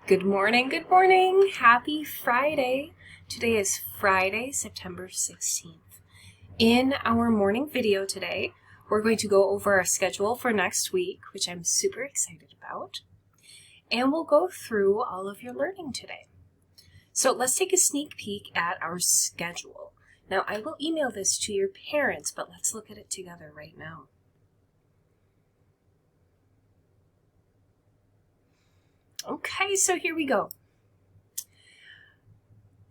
Good morning, good morning. Happy Friday. Today is Friday, September 16th. In our morning video today, we're going to go over our schedule for next week, which I'm super excited about. And we'll go through all of your learning today. So let's take a sneak peek at our schedule. Now, I will email this to your parents, but let's look at it together right now. Okay, so here we go.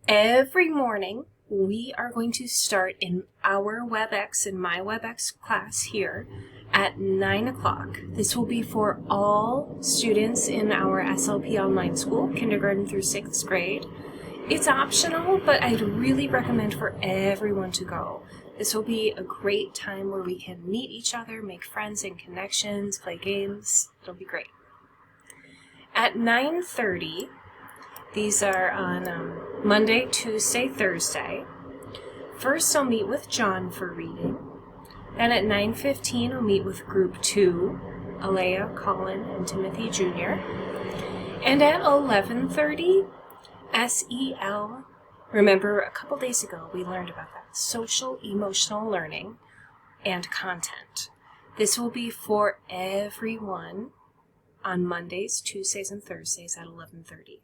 Every morning, we are going to start in our WebEx, in my WebEx class here at 9 o'clock. This will be for all students in our SLP online school, kindergarten through 6th grade. It's optional, but I'd really recommend for everyone to go. This will be a great time where we can meet each other, make friends and connections, play games. It'll be great. At 9:30, these are on Monday, Tuesday, Thursday. First, I'll meet with John for reading. Then at 9:15, I'll meet with Group 2, Alea, Colin, and Timothy Jr. And at 11:30, SEL. Remember, a couple days ago, we learned about that. Social emotional learning and content. This will be for everyone on Mondays, Tuesdays, and Thursdays at 11:30.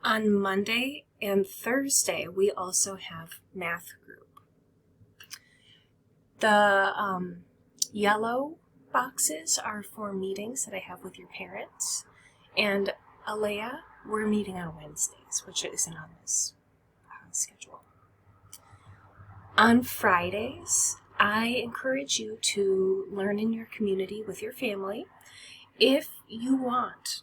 On Monday and Thursday, we also have math group. The yellow boxes are for meetings that I have with your parents. And Alea, we're meeting on Wednesdays, which isn't on this schedule. On Fridays, I encourage you to learn in your community with your family. If you want,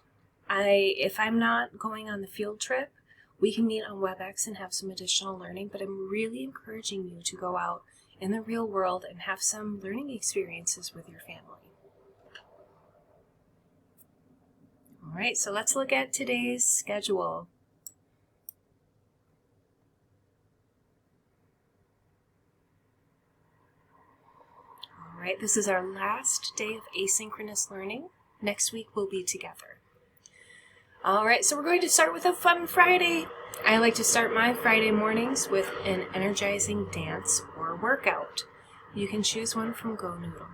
if I'm not going on the field trip, we can meet on WebEx and have some additional learning, but I'm really encouraging you to go out in the real world and have some learning experiences with your family. All right, so let's look at today's schedule. All right, this is our last day of asynchronous learning. Next week we'll be together. All right, so we're going to start with a fun Friday. I like to start my Friday mornings with an energizing dance or workout. You can choose one from Go Noodle.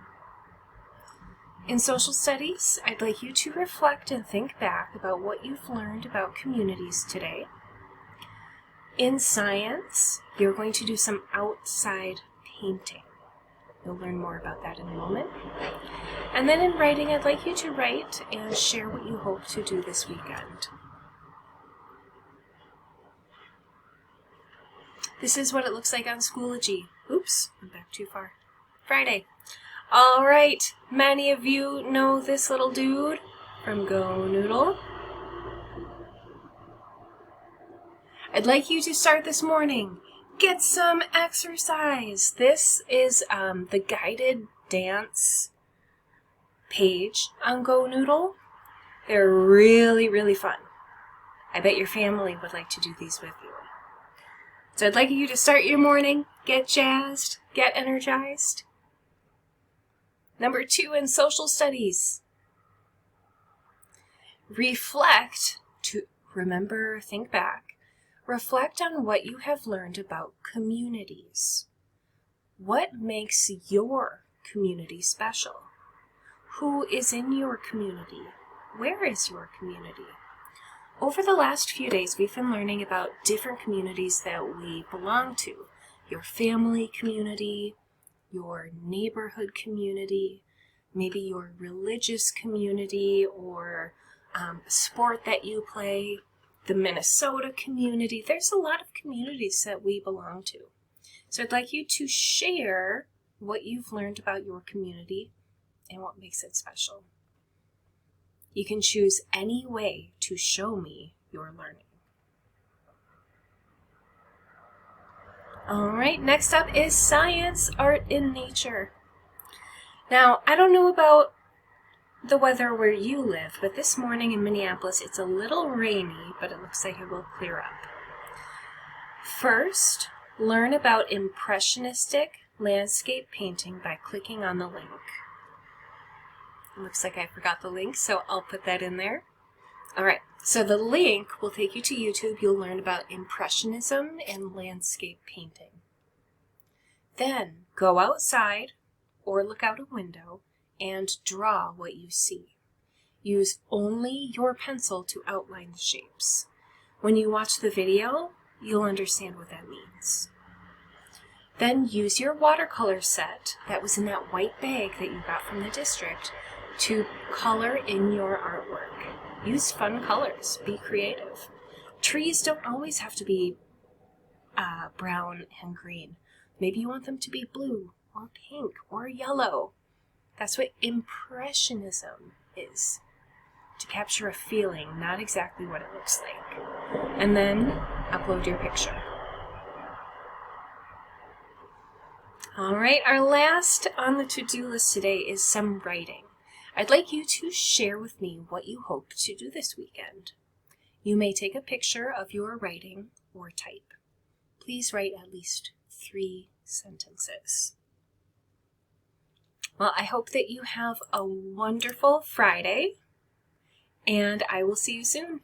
In social studies, I'd like you to reflect and think back about what you've learned about communities today. In science, you're going to do some outside painting. You'll learn more about that in a moment. And then in writing, I'd like you to write and share what you hope to do this weekend. This is what it looks like on Schoology. Oops, I'm back too far. Friday. All right, many of you know this little dude from Go Noodle. I'd like you to start this morning. Get some exercise. This is the guided dance page on Go Noodle. They're really, really fun. I bet your family would like to do these with you. So I'd like you to start your morning, get jazzed, get energized. Number 2 in social studies. Reflect to remember, think back. Reflect on what you have learned about communities. What makes your community special? Who is in your community? Where is your community? Over the last few days, we've been learning about different communities that we belong to. Your family community, your neighborhood community, maybe your religious community or a sport that you play. The Minnesota community. There's a lot of communities that we belong to. So I'd like you to share what you've learned about your community and what makes it special. You can choose any way to show me your learning. All right, next up is science, art, and nature. Now, I don't know about the weather where you live, but this morning in Minneapolis, it's a little rainy, but it looks like it will clear up. First, learn about impressionistic landscape painting by clicking on the link. It looks like I forgot the link, so I'll put that in there. All right, so the link will take you to YouTube. You'll learn about Impressionism and landscape painting. Then go outside or look out a window and draw what you see. Use only your pencil to outline the shapes. When you watch the video, you'll understand what that means. Then use your watercolor set that was in that white bag that you got from the district to color in your artwork. Use fun colors. Be creative. Trees don't always have to be brown and green. Maybe you want them to be blue or pink or yellow. That's what Impressionism is. To capture a feeling, not exactly what it looks like. And then upload your picture. All right, our last on the to-do list today is some writing. I'd like you to share with me what you hope to do this weekend. You may take a picture of your writing or type. Please write at least 3 sentences. Well, I hope that you have a wonderful Friday, and I will see you soon.